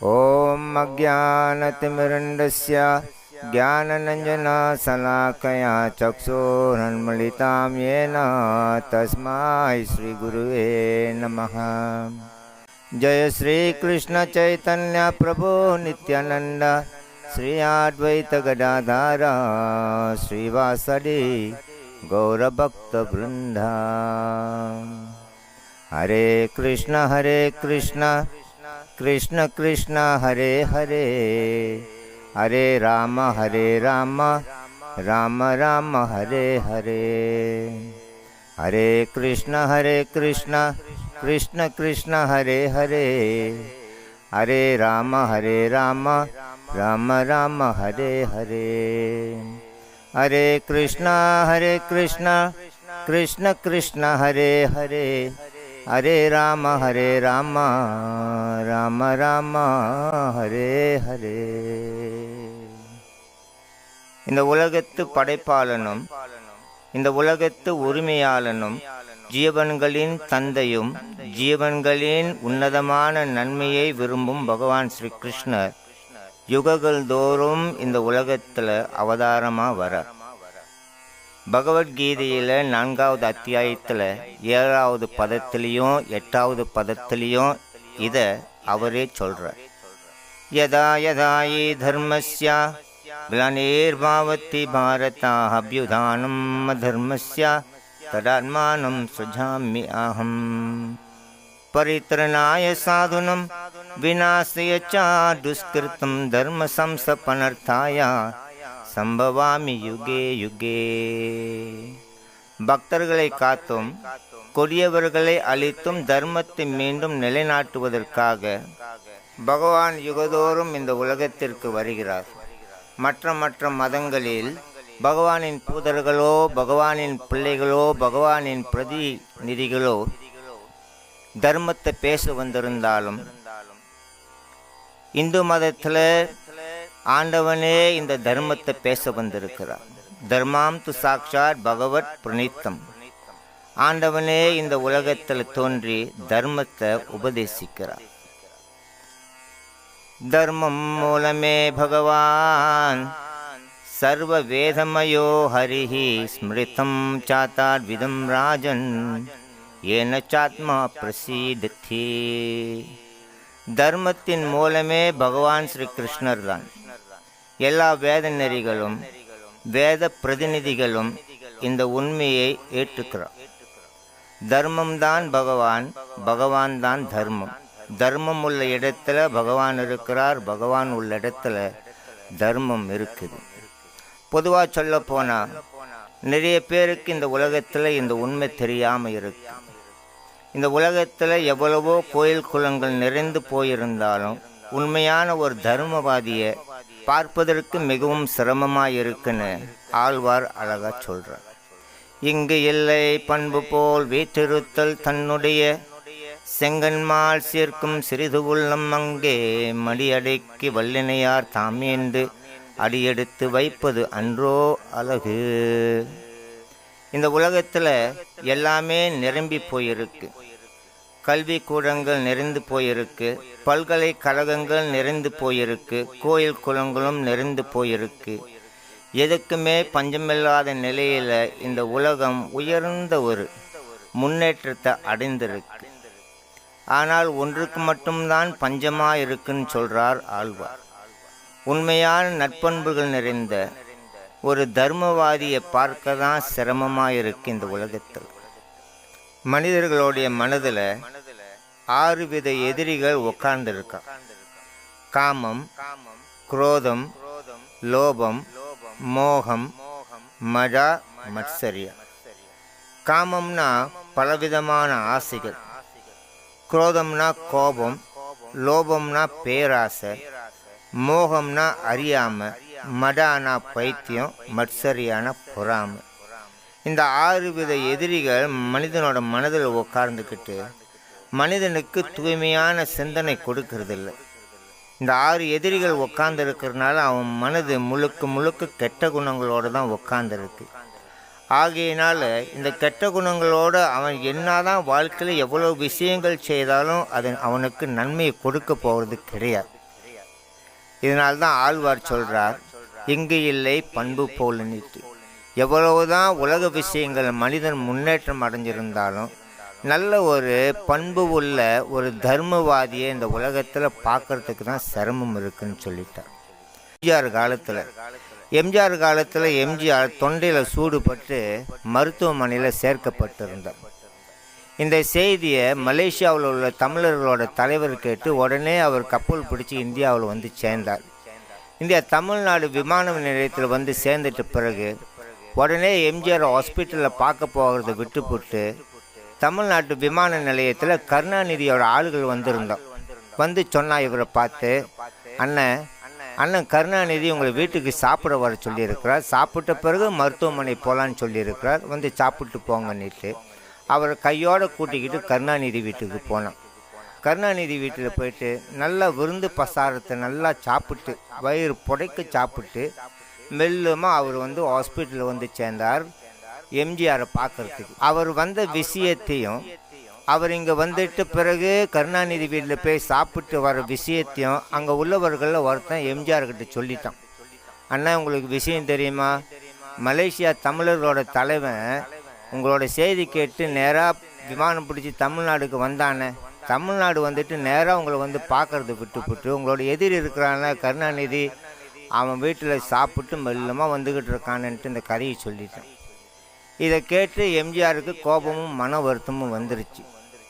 ॐ अज्ञानतिमिरण्डस्य ज्ञाननञ्जनशलाकया चक्षुरुन्मीलितं येन तस्मै श्रीगुरुवे नमः। जय श्री कृष्ण चैतन्य प्रभु नित्यानंद श्री अद्वैत गदाधर श्रीवासदि गौरभक्त वृंदा। हरे कृष्ण कृष्ण कृष्ण हरे हरे, हरे राम राम राम हरे हरे। हरे कृष्ण कृष्ण कृष्ण हरे हरे, हरे राम राम राम हरे हरे। हरे कृष्ण कृष्ण कृष्ण हरे हरे, हरे राम राम राम हरे हरे। இந்த உலகத்து படைப்பாளனும் இந்த உலகத்து உரிமையாளனும் ஜீவன்களின் தந்தையும் ஜீவன்களின் உன்னதமான நன்மையை விரும்பும் பகவான் ஸ்ரீ கிருஷ்ணர் யுகங்கள் தோறும் இந்த உலகத்தில் அவதாரமாக வர. பகவத்கீதையில் 4வது அத்தியாயத்தில் 7வது பதத்திலையும் 8வது பதத்திலையும் இதை அவரே சொல்கிறார். யதா யதாயி தர்மஸ்ய க்லானிர்பவதி பாரதா அப்யுதானம் அதர்மஸ்ய ததாத்மானம் சுஜாமி அஹம் பரித்ரணாய சாதுனம் விநாசாய ச துஷ்கிருதம் தர்ம சம்ஸ்தாபனார்த்தாய சம்பவாமி யுகே யுகே. பக்தர்களை காத்தும் கொடியவர்களை அழித்தும் தர்மத்தை மீண்டும் நிலைநாட்டுவதற்காக பகவான் யுகதோறும் இந்த உலகத்திற்கு வருகிறார். மற்ற மதங்களில் பகவானின் தூதர்களோ பகவானின் பிள்ளைகளோ பகவானின் பிரதிநிதிகளோ தர்மத்தை பேச வந்திருந்தாலும் இந்து மதத்தில் ஆண்டவனே இந்த தர்மத்தை பேச வந்திருக்கிறார். தர்மாம் து சாட்சாத் பகவத் பிரணீத்தம். ஆண்டவனே இந்த உலகத்தில் தோன்றி தர்மத்தை உபதேசிக்கிறார். தர்மம் மூலமே பகவான் சர்வ வேதமயோ ஹரிஹி ஸ்மிருதம் சாத்தாத் விதம் ராஜன் ஏன சாத்மா பிரசீதத்தி. தர்மத்தின் மூலமே பகவான் ஸ்ரீ கிருஷ்ணர் தான். எல்லா வேத நெறிகளும் வேத பிரதிநிதிகளும் இந்த உண்மையை ஏற்றுக்கிறார். தர்மம்தான் பகவான், பகவான் தான் தர்மம். தர்மம் உள்ள இடத்துல பகவான் இருக்கிறார், பகவான் உள்ள இடத்துல தர்மம் இருக்குது. பொதுவாக சொல்ல போனால் நிறைய பேருக்கு இந்த உலகத்தில் இந்த உண்மை தெரியாமல் இருக்கு. இந்த உலகத்தில் எவ்வளவோ கோயில் குளங்கள் நிறைந்து போயிருந்தாலும் உண்மையான ஒரு தர்மவாதியை பார்ப்பதற்கு மிகவும் சிரமமாக இருக்குன்னு ஆழ்வார் அழகா சொல்கிறார். இங்கு இல்லை பண்பு போல் வீற்றிருத்தல் தன்னுடைய செங்கன்மால் சேர்க்கும் சிறிது உள்ளம் அங்கே மடியடைக்கு வல்லினையார் தாமேந்து அடியெடுத்து வைப்பது அன்றோ அழகு. இந்த உலகத்தில் எல்லாமே நிரம்பி போயிருக்கு. கல்வி கூடங்கள் நிறைந்து போயிருக்கு, பல்கலைக்கழகங்கள் நிறைந்து போயிருக்கு, கோயில் குளங்களும் நிறைந்து போயிருக்கு. எதுக்குமே பஞ்சமில்லாத நிலையில் இந்த உலகம் உயர்ந்த ஒரு முன்னேற்றத்தை அடைந்திருக்கு. ஆனால் ஒன்றுக்கு மட்டும்தான் பஞ்சமாக இருக்குன்னு சொல்கிறார் ஆழ்வார். உண்மையான நற்பண்புகள் நிறைந்த ஒரு தர்மவாதியை பார்க்க தான் சிரமமாக இருக்கு. இந்த உலகத்தில் மனிதர்களுடைய மனதில் 6 வித எதிரிகள் உட்கார்ந்துருக்கா. காமம், குரோதம், லோபம், மோகம், மஜா, மத்சரியா. காமம்னா பலவிதமான ஆசைகள், குரோதம்னா கோபம், லோபம்னா பேராசை, மோகம்னா அறியாமை, மடானா பைத்தியம், மத்சரியான பொறாமை. இந்த 6 வித எதிரிகள் மனிதனோட மனதில் உட்கார்ந்துக்கிட்டு மனிதனுக்கு தூய்மையான சிந்தனை கொடுக்கறதில்லை. இந்த 6 எதிரிகள் உட்கார்ந்துருக்கிறதுனால அவன் மனது முழுக்க கெட்ட குணங்களோடு தான் உட்கார்ந்துருக்கு. ஆகையினால இந்த கெட்ட குணங்களோடு அவன் என்னதான் வாழ்க்கையில் எவ்வளோ விஷயங்கள் செய்தாலும் அது அவனுக்கு நன்மையை கொடுக்க போகிறது கிடையாது. இதனால்தான் ஆழ்வார் சொல்றார், இங்கு இல்லை பண்பு போலனிட்டு. எவ்வளவுதான் உலக விஷயங்கள் மனிதன் முன்னேற்றம் அடைஞ்சிருந்தாலும் நல்ல ஒரு பண்பு உள்ள ஒரு தர்மவாதியை இந்த உலகத்தில் பார்க்கறதுக்கு தான் சிரமம் இருக்குன்னு சொல்லிட்டார். எம்ஜிஆர் காலத்தில் எம்ஜிஆர் தொண்டையில் சூடுபட்டு மருத்துவமனையில் சேர்க்கப்பட்டிருந்தார். இந்த செய்தியை மலேசியாவில் உள்ள தமிழர்களோட தலைவர் கேட்டு உடனே அவர் கப்பல் பிடிச்சி இந்தியாவில் வந்து சேர்ந்தார். இந்தியா தமிழ்நாடு விமான நிலையத்தில் வந்து சேர்ந்துட்ட பிறகு உடனே எம்ஜிஆர் ஹாஸ்பிட்டலில் பார்க்க போகிறத விட்டுப்புட்டு தமிழ்நாட்டு விமான நிலையத்தில் கருணாநிதியோட ஆளுகள் வந்திருந்தோம். வந்து சொன்னால் இவரை பார்த்து, அண்ணன் கருணாநிதி உங்களை வீட்டுக்கு சாப்பிட வர சொல்லியிருக்கிறார், சாப்பிட்ட பிறகு மருத்துவமனை போகலான்னு சொல்லியிருக்கிறார், வந்து சாப்பிட்டு போங்கன்னுட்டு அவரை கையோடு கூட்டிக்கிட்டு கருணாநிதி வீட்டுக்கு போனோம். கருணாநிதி வீட்டில் போயிட்டு நல்லா விருந்து பசாரத்தை நல்லா சாப்பிட்டு வயிறு புடைக்க சாப்பிட்டு மெல்லுமா அவர் வந்து ஹாஸ்பிட்டலில் வந்து சேர்ந்தார் எம்ஜிஆரை பார்க்கறதுக்கு. அவர் வந்த விஷயத்தையும் அவர் இங்கே வந்துட்டு பிறகு கருணாநிதி வீட்டில் போய் சாப்பிட்டு வர விஷயத்தையும் அங்கே உள்ளவர்களில் ஒருத்தன் எம்ஜிஆர்கிட்ட சொல்லிட்டான். அண்ணா உங்களுக்கு விஷயம் தெரியுமா, மலேசியா தமிழர்களோட தலைவன் உங்களோட செய்தி கேட்டு நேராக விமானம் பிடிச்சி தமிழ்நாடுக்கு வந்தானே, தமிழ்நாடு வந்துட்டு நேராக உங்களை வந்து பார்க்கறது விட்டுப்புட்டு உங்களோட எதிரி இருக்கிறான கருணாநிதி அவன் வீட்டில் சாப்பிட்டு மெல்லமாக வந்துக்கிட்டு இருக்கானுன்ட்டு இந்த கதையை சொல்லிட்டான். இதை கேட்டு எம்ஜிஆருக்கு கோபமும் மன வருத்தமும் வந்துருச்சு.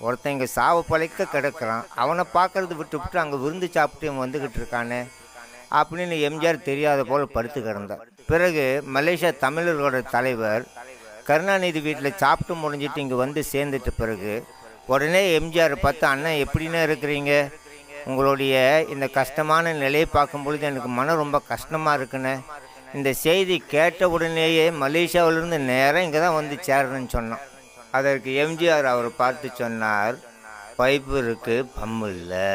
ஒருத்தன் இங்கே சாவு பழைக்க கிடக்கிறான், அவனை பார்க்கறது விட்டுவிட்டு அங்கே விருந்து சாப்பிட்டு இவன் வந்துக்கிட்டு இருக்கானே அப்படின்னு எம்ஜிஆர் தெரியாத போல் படுத்து கிடந்தார். பிறகு மலேசியா தமிழர்களோட தலைவர் கருணாநிதி வீட்டில் சாப்பிட்டு முடிஞ்சிட்டு இங்கே வந்து சேர்ந்துட்ட பிறகு உடனே எம்ஜிஆர் பார்த்து, அண்ணன் எப்படின்னு இருக்கிறீங்க, உங்களுடைய இந்த கஷ்டமான நிலையை பார்க்கும் பொழுது எனக்கு மனம் ரொம்ப கஷ்டமாக இருக்குன்னு. இந்த செய்தி கேட்ட உடனேயே மலேசியாவிலிருந்து நேராக இங்கே தான் வந்து சேரணும்னு சொன்னான். அதற்கு எம்ஜிஆர் அவரை பார்த்து சொன்னார், பைப்பு இருக்குது பம்பு இல்லை.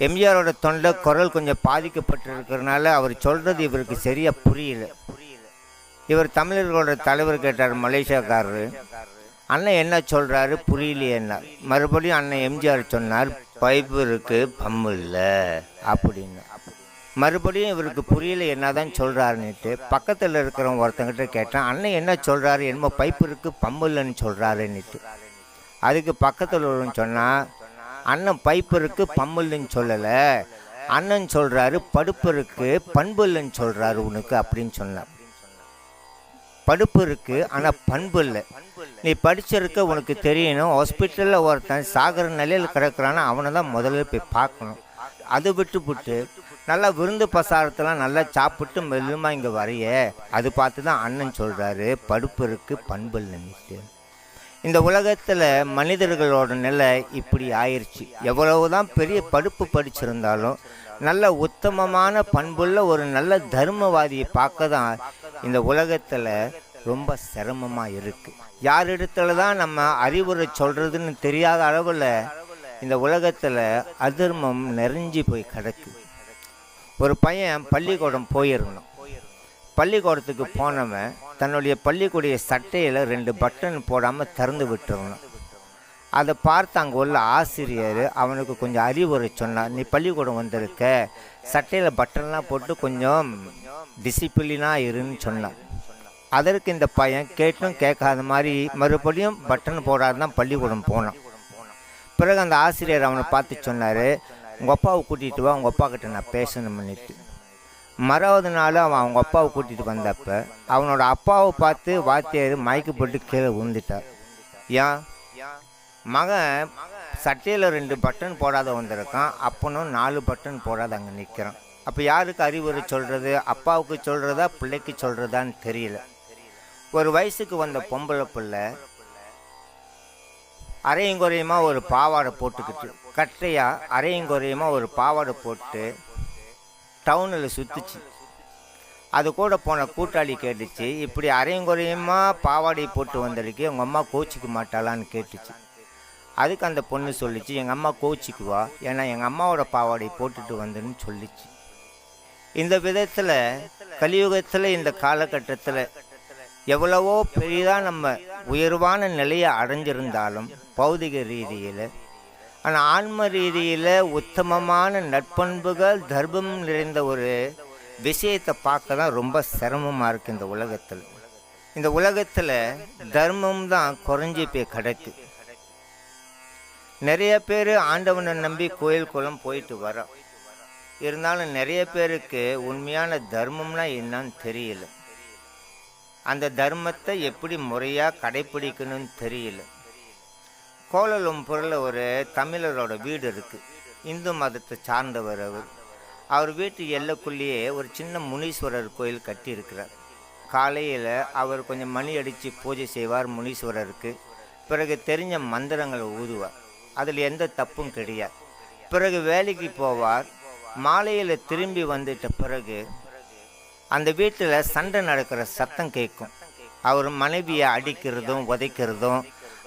எம்ஜிஆரோட தொண்டை குரல் கொஞ்சம் பாதிக்கப்பட்டிருக்கிறதுனால அவர் சொல்கிறது இவருக்கு சரியாக புரியல. இவர் தமிழர்களோட தலைவர் கேட்டார் மலேசியாக்காரரு, அண்ணன் என்ன சொல்கிறாரு புரியலையேன்னார். மறுபடியும் அண்ணன் எம்ஜிஆர் சொன்னார், பைப்பு இருக்குது பம்பு இல்லை அப்படின்னு. மறுபடியும் இவருக்கு புரியல என்னதான் சொல்கிறாருன்னுட்டு பக்கத்தில் இருக்கிறவங்க ஒருத்தங்கிட்ட கேட்டான், அண்ணன் என்ன சொல்கிறாரு, என்னமோ பைப்பு இருக்குது பம்பு இல்லைன்னு சொல்கிறாருன்னுட்டு. அதுக்கு பக்கத்தில் உள்ளவன்னு சொன்னால், அண்ணன் பைப்பு இருக்குது பம்பு இல்லைன்னு சொல்லலை, அண்ணன் சொல்கிறாரு படுப்பு இருக்குது பண்பு இல்லைன்னு சொல்கிறாரு உனக்கு அப்படின்னு சொன்னார். படுப்பு இருக்குது ஆனால் பண்பு இல்லை, நீ படிச்சிருக்க உனக்கு தெரியணும், ஹாஸ்பிட்டலில் ஒருத்தன் சாகர நிலையில் கிடக்கிறான்னா அவனை தான் முதல்ல போய் பார்க்கணும். அதை விட்டுப்புட்டு நல்லா விருந்து பசாரத்தெல்லாம் நல்லா சாப்பிட்டு மெல்லுமா இங்கே வரைய அது பார்த்து தான் அண்ணன் சொல்கிறாரு படுப்பு இருக்குது பண்பு இல்லைன்னுட்டு. இந்த உலகத்தில் மனிதர்களோட நிலை இப்படி ஆயிடுச்சு. எவ்வளவு தான் பெரிய படிப்பு படிச்சிருந்தாலும் நல்ல உத்தமமான பண்புள்ள ஒரு நல்ல தர்மவாதியை பார்க்க தான் இந்த உலகத்தில் ரொம்ப சிரமமாக இருக்குது. யாரிடத்துல தான் நம்ம அறிவுரை சொல்கிறதுன்னு தெரியாத அளவில் இந்த உலகத்தில் அதர்மம் நிறைஞ்சி போய் கிடக்கு. ஒரு பையன் பள்ளிக்கூடம் போயிருந்தான். பள்ளிக்கூடத்துக்கு போனவன் தன்னுடைய பள்ளிக்கூடைய சட்டையில் 2 பட்டன் போடாமல் திறந்து விட்டுருந்தான். அதை பார்த்து அங்கே உள்ள ஆசிரியர் அவனுக்கு கொஞ்சம் அறிவுரை சொன்னார், நீ பள்ளிக்கூடம் வந்திருக்க, சட்டையில் பட்டன்லாம் போட்டு கொஞ்சம் டிசிப்ளினாக இருன்னு சொன்னார். அதற்கு இந்த பையன் கேட்டும் கேட்காத மாதிரி மறுபடியும் பட்டன் போடாதான் பள்ளிக்கூடம் போனான். பிறகு அந்த ஆசிரியர் அவனை பார்த்து சொன்னார், உங்கள் அப்பாவை கூட்டிகிட்டு வா, உங்கள் அப்பா கிட்ட நான் பேசணும் பண்ணிட்டு. மறாவது நாள் அவன் அவங்க அப்பாவை கூட்டிகிட்டு வந்தப்போ அவனோட அப்பாவை பார்த்து வாத்தியார் மயக்கு போட்டு கீழே விழுந்துட்டார். ஏன் மகன் சட்டையில் 2 பட்டன் போடாத வந்திருக்கான், அப்பனும் 4 பட்டன் போடாத அங்கே நிற்கிறான். அப்போ யாருக்கு அறிவுரை சொல்கிறது, அப்பாவுக்கு சொல்கிறதா பிள்ளைக்கு சொல்கிறதான்னு தெரியல. ஒரு வயசுக்கு வந்த பொம்பளை பிள்ளை அரையும் குறையுமா ஒரு பாவாடை போட்டுக்கிட்டு கட்டையாக அரையும் குறையுமா ஒரு பாவாடை போட்டு டவுனில் சுற்றுச்சு. அது கூட போன கூட்டாளி கேட்டுச்சு, இப்படி அரையும் குறையுமா பாவாடையை போட்டு வந்திருக்கு, உங்கள் அம்மா கோச்சிக்க மாட்டாளான்னு கேட்டுச்சு. அதுக்கு அந்த பொண்ணு சொல்லிச்சு, எங்கள் அம்மா கோச்சிக்குவா, ஏன்னா எங்கள் அம்மாவோட பாவாடை போட்டுட்டு வந்துன்னு சொல்லிச்சு. இந்த விதத்தில் கலியுகத்தில் இந்த காலகட்டத்தில் எவ்வளவோ பெரிதாக நம்ம உயர்வான நிலையை அடைஞ்சிருந்தாலும் பௌதிக ரீதியில் ஆனால் ஆன்ம ரீதியில் உத்தமமான நற்பண்புகள் தர்மம் நிறைந்த ஒரு விஷயத்தை பார்க்க தான் ரொம்ப சிரமமாக இருக்குது இந்த உலகத்தில். இந்த உலகத்தில் தர்மம் தான் குறைஞ்சி போய் கிடக்கு. நிறைய பேர் ஆண்டவனை நம்பி கோயில் குளம் போயிட்டு வரோம். இருந்தாலும் நிறைய பேருக்கு உண்மையான தர்மம்னா என்னன்னு தெரியல. அந்த தர்மத்தை எப்படி முறையாக கடைப்பிடிக்கணும்னு தெரியல. கோலாலம்பூரில் ஒரு தமிழரோட வீடு இருக்குது. இந்து மதத்தை சார்ந்தவர் அவர் வீட்டு எல்லைக்குள்ளேயே ஒரு சின்ன முனீஸ்வரர் கோயில் கட்டியிருக்கிறார். காலையில் அவர் கொஞ்சம் மணி அடித்து பூஜை செய்வார் முனீஸ்வரருக்கு. பிறகு தெரிஞ்ச மந்திரங்களை ஊதுவார். அதில் எந்த தப்பும் கிடையாது. பிறகு வேலைக்கு போவார். மாலையில் திரும்பி வந்துட்ட பிறகு அந்த வீட்டில் சண்டை நடக்கிற சத்தம் கேட்கும். அவர் மனைவியை அடிக்கிறதும் உதைக்கிறதும்,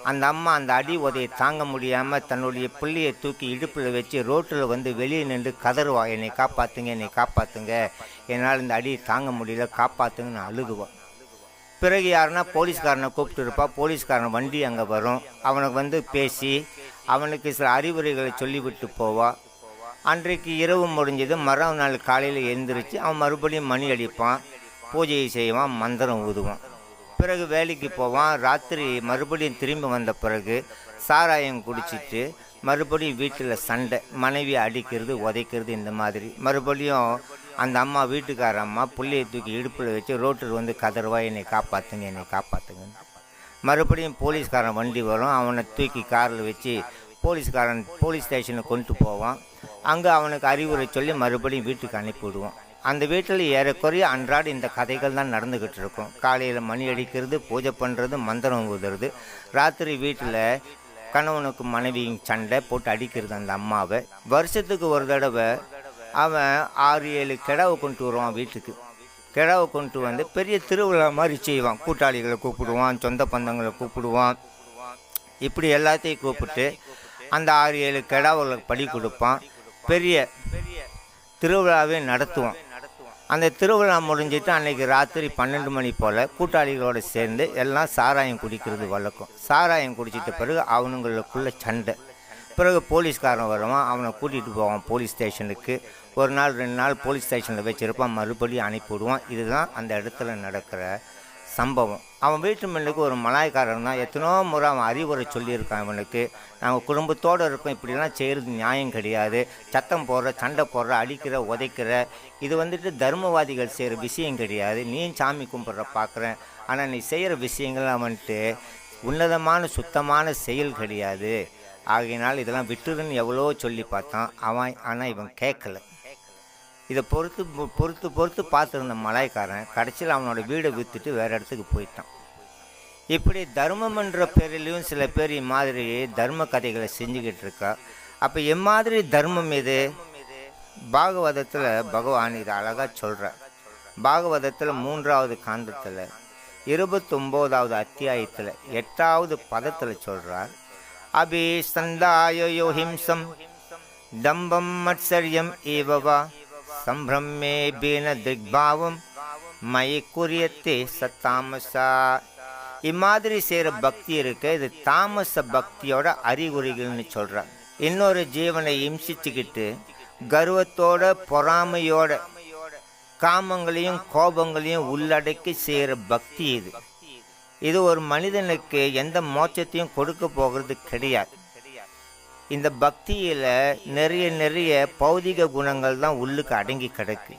அந்த அம்மா அந்த அடி உதையை தாங்க முடியாமல் தன்னுடைய பிள்ளையை தூக்கி இடுப்பில் வச்சு ரோட்டில் வந்து வெளியே நின்று கதறுவா, என்னை காப்பாற்றுங்க, என்னை காப்பாற்றுங்க, என்னால் இந்த அடியை தாங்க முடியல, காப்பாற்றுங்கன்னு அழுகுவான். பிறகு யாருன்னா போலீஸ்காரனை கூப்பிட்டு இருப்பா. போலீஸ்காரன் வண்டி அங்கே வரும். அவனுக்கு வந்து பேசி அவனுக்கு சில அறிவுரைகளை சொல்லிவிட்டு போவா. அன்றைக்கு இரவு முடிஞ்சது. மறுநாள் காலையில் எழுந்திரிச்சு அவன் மறுபடியும் மணி அடிப்பான், பூஜையை செய்வான், மந்திரம் ஊதுவான். பிறகு வேலைக்கு போவான். ராத்திரி மறுபடியும் திரும்பி வந்த பிறகு சாராயம் குடிச்சிட்டு மறுபடியும் வீட்டில் சண்டை, மனைவியை அடிக்கிறது உதைக்கிறது. இந்த மாதிரி மறுபடியும் அந்த அம்மா, வீட்டுக்கார அம்மா, புள்ளையை தூக்கி இடுப்பில் வச்சு ரோட்டில் வந்து கதறுவா, என்னை காப்பாற்றுங்க, என்னை காப்பாற்றுங்க. மறுபடியும் போலீஸ்காரன் வண்டி வரும். அவனை தூக்கி காரில் வச்சு போலீஸ் ஸ்டேஷனை கொண்டு போவான். அங்கே அவனுக்கு அறிவுரை சொல்லி மறுபடியும் வீட்டுக்கு அனுப்பிவிடுவான். அந்த வீட்டில் ஏறக்குறைய அன்றாட இந்த கதைகள் தான் நடந்துக்கிட்டு இருக்கும். காலையில் மணி அடிக்கிறது, பூஜை பண்ணுறது, மந்திரம் ஊதுறது. ராத்திரி வீட்டில் கணவனுக்கு மனைவியும் சண்டை போட்டு அடிக்கிறது அந்த அம்மாவை. வருஷத்துக்கு ஒரு தடவை அவன் 6-7 கிடாவை கொண்டு வருவான் வீட்டுக்கு. கிடாவை கொண்டு வந்து பெரிய திருவிழா மாதிரி செய்வான். கூட்டாளிகளை கூப்பிடுவான், சொந்த பந்தங்களை கூப்பிடுவான். இப்படி எல்லாத்தையும் கூப்பிட்டு அந்த 6-7 கிடாவுகளுக்கு படி கொடுப்பான். பெரிய திருவிழாவே நடத்துவான். அந்த திருவிழா முடிஞ்சிட்டு அன்றைக்கி ராத்திரி 12 மணி போல் கூட்டாளிகளோடு சேர்ந்து எல்லாம் சாராயம் குடிக்கிறது வழக்கம். சாராயம் குடிச்சிட்ட பிறகு அவனுங்களுக்குள்ள சண்டை. பிறகு போலீஸ்காரன் வருவான். அவனை கூட்டிகிட்டு போவான் போலீஸ் ஸ்டேஷனுக்கு. 1 நாள் 2 நாள் போலீஸ் ஸ்டேஷனில் வச்சுருப்பான். மறுபடியும் அனுப்பிவிடுவான். இதுதான் அந்த இடத்துல நடக்கிற சம்பவம். அவன் வீட்டு முன்னுக்கு ஒரு மலாய்க்காரன் தான். எத்தனோ முறை அவன் அறிவுரை சொல்லியிருக்கான். அவனுக்கு, நாங்கள் குடும்பத்தோடு இருக்கோம், இப்படிலாம் செய்கிறது நியாயம் கிடையாது, சத்தம் போடுற, சண்டை போடுற, அடிக்கிற, உதைக்கிற, இது வந்துட்டு தர்மவாதிகள் செய்கிற விஷயம் கிடையாது. நீ சாமி கும்பிட்ற பார்க்குறேன், ஆனால் நீ செய்கிற விஷயங்கள் வந்துட்டு உன்னதமான சுத்தமான செயல் கிடையாது. ஆகையினால் இதெல்லாம் விட்டுருன்னு எவ்வளோ சொல்லி பார்த்தான் அவன். ஆனால் இவன் கேட்கல. இதை பொறுத்து பார்த்துருந்த மலாய்க்காரன் கடைசியில் அவனோட வீடை விற்றுட்டு வேறு இடத்துக்கு போயிட்டான். இப்படி தர்மம் என்ற பேரிலையும் சில பேர் இம்மாதிரி தர்ம கதைகளை செஞ்சுக்கிட்டு இருக்கா. அப்போ எம்மாதிரி தர்மம் இது? பாகவதத்தில் பகவான் இதை அழகாக சொல்கிறார். பாகவதத்தில் 3வது காண்டத்தில் 29வது அத்தியாயத்தில் 8வது பதத்தில் சொல்கிறார். அபிசந்தாயோ ஹிம்சம் தம்பம் மத்சரியம் ஏவவா சம்பிரமே பீன திக்பாவம் மயி குறியத்தே சத்தாமசா. இம்மாதிரி செய்கிற பக்தி இருக்கு, இது தாமச பக்தியோட அறிகுறிகள்னு சொல்கிறார். இன்னொரு ஜீவனை இம்சிச்சுக்கிட்டு கர்வத்தோட பொறாமையோட காமங்களையும் கோபங்களையும் உள்ளடக்கி செய்கிற பக்தி இது. இது ஒரு மனிதனுக்கு எந்த மோட்சத்தையும் கொடுக்க போகிறது கிடையாது. இந்த பக்தியில் நிறைய பௌதிக குணங்கள் தான் உள்ளுக்கு அடங்கி கிடக்கு.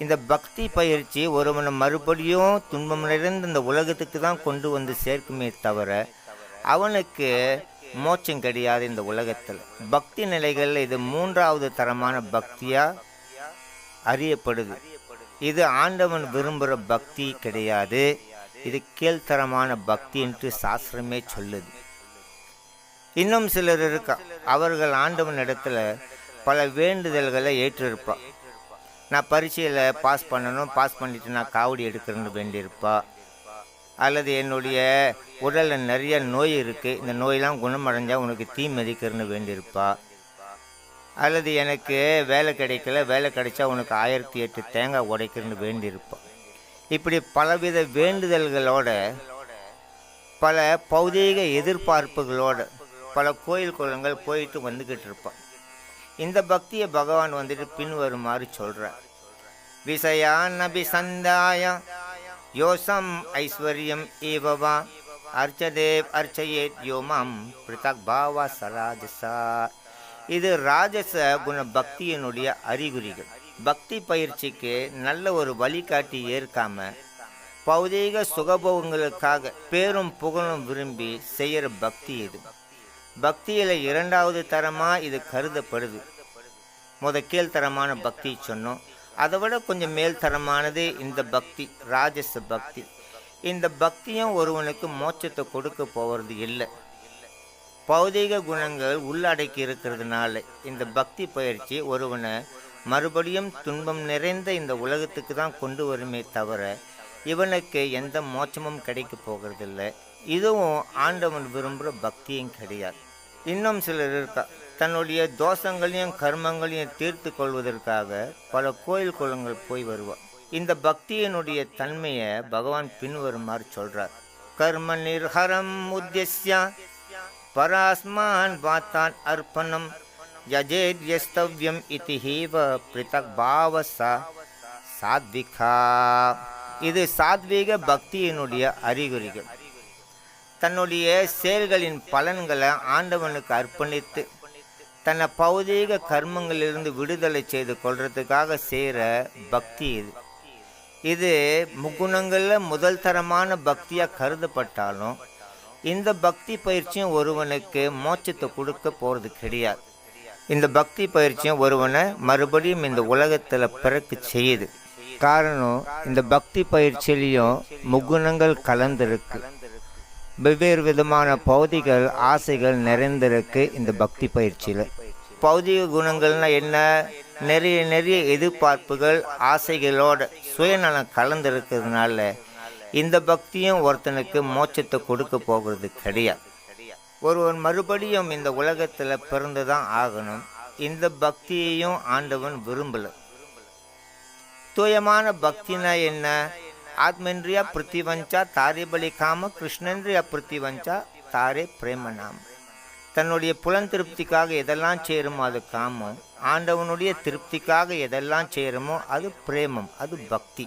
இந்த பக்தி பயிற்சி ஒருவனை மறுபடியும் துன்பம் நிறைந்த இந்த உலகத்துக்கு தான் கொண்டு வந்து சேர்க்குமே தவிர அவனுக்கு மோட்சம் கிடையாது. இந்த உலகத்தில் பக்தி நிலைகளில் இது 3வது தரமான பக்தியாக அறியப்படுது. இது ஆண்டவன் விரும்புகிற பக்தி கிடையாது. இது கீழ்த்தரமான பக்தி என்று சாஸ்திரமே சொல்லுது. இன்னும் சிலர் இருக்கா, அவர்கள் ஆண்டவன் இடத்துல பல வேண்டுதல்களை ஏற்றிருப்பா. நான் பரீட்சையில் பாஸ் பண்ணணும், பாஸ் பண்ணிவிட்டு நான் காவடி எடுக்கிறேன்னு வேண்டியிருப்பா. அல்லது என்னுடைய உடலில் நிறைய நோய் இருக்குது, இந்த நோயெல்லாம் குணமடைஞ்சால் உனக்கு தீ மிதிக்கிறேன்னு வேண்டியிருப்பா. அல்லது எனக்கு வேலை கிடைக்கல, வேலை கிடைச்சா உனக்கு 1008 தேங்காய் உடைக்கிறேன்னு வேண்டியிருப்பா. இப்படி பலவித வேண்டுதல்களோட, பல பௌதீக எதிர்பார்ப்புகளோட, பல கோயில் குளங்கள் போயிட்டு வந்துக்கிட்டு இருப்பான். இந்த பக்தியை பகவான் வந்துட்டு பின்வருமாறு சொல்கிறார். விஷயான் அபிசந்தாய யோசம் ஐஸ்வர்யம் ஏவவா அர்ச்சதேவ் அர்ச்சயேத் யோமாம் பிருத்தக் பாவா சராஜசா. இது ராஜச குண பக்தியினுடைய அறிகுறிகள். பக்தி பயிற்சிக்கு நல்ல ஒரு வழிகாட்டி ஏற்காம பௌதீக சுகபோகங்களுக்காக பேரும் புகழும் விரும்பி செய்கிற பக்தி இது. பக்தியில் இரண்டாவது தரமாக இது கருதப்படுது. கீழ்த்தரமான பக்தி சொன்னோம். அதை விட கொஞ்சம் மேல்தரமானது இந்த பக்தி, ராஜச பக்தி. இந்த பக்தியும் ஒருவனுக்கு மோட்சத்தை கொடுக்க போகிறது இல்லை. பௌதீக குணங்கள் உள்ளடக்கி இருக்கிறதுனால இந்த பக்தி பயிற்சி ஒருவனை மறுபடியும் துன்பம் நிறைந்த இந்த உலகத்துக்கு தான் கொண்டு வருமே தவிர இவனுக்கு எந்த மோட்சமும் கிடைக்க போகிறதில்லை. இதுவும் ஆண்டவன் விரும்புகிற பக்தியும் கிடையாது. இன்னும் சிலர் இருக்கா, தன்னுடைய தோஷங்களையும் கர்மங்களையும் தீர்த்து கொள்வதற்காக பல கோயில் குளங்கள் போய் வருவார். இந்த பக்தியினுடைய தன்மையை பகவான் பின்வருமாறு சொல்றார். கர்ம நிர்ஹரம் உத்தேஸ்ய பராஸ்மான் வாத்தான் அர்ப்பணம் யஜேத் யஸ்தவ்யம் இதிஹீவ பிருத்தக் பாவ சாத்விகா. இது சாத்வீக பக்தியினுடைய அறிகுறிகள். தன்னுடைய செயல்களின் பலன்களை ஆண்டவனுக்கு அர்ப்பணித்து தன்னை பௌதீக கர்மங்களிலிருந்து விடுதலை செய்து கொள்றதுக்காக செய்கிற பக்தி இது. இது முக்குணங்களில் முதல் தரமான பக்தியாக கருதப்பட்டாலும் இந்த பக்தி பயிற்சியும் ஒருவனுக்கு மோட்சத்தை கொடுக்க போகிறது கிடையாது. இந்த பக்தி பயிற்சியும் ஒருவனை மறுபடியும் இந்த உலகத்தில் பிறக்க செய்யுது. காரணம், இந்த பக்தி பயிற்சியிலையும் முக்குணங்கள் கலந்திருக்கு. வெவ்வேறு விதமான பௌதிக ஆசைகள் நிறைந்திருக்கு இந்த பக்தி பயிற்சியில். பௌதிக குணங்கள்னால் என்ன? நிறைய எதிர்பார்ப்புகள் ஆசைகளோட சுயநலம் கலந்திருக்கிறதுனால இந்த பக்தியும் ஒருத்தனுக்கு மோட்சத்தை கொடுக்க போகிறது கிடையாது. ஒருவன் மறுபடியும் இந்த உலகத்தில் பிறந்து தான் ஆகணும். இந்த பக்தியையும் ஆண்டவன் விரும்பலை. தூயமான பக்தினா என்ன? ஆத்மேந்திரியா பிருத்திவஞ்சா தாரே பலி காம கிருஷ்ணேந்திரியா பிருத்திவஞ்சா தாரே பிரேம நாம. தன்னுடைய புலன் திருப்திக்காக எதெல்லாம் செய்கிறோமோ அது காமம், ஆண்டவனுடைய திருப்திக்காக எதெல்லாம் செய்கிறோமோ அது பிரேமம், அது பக்தி.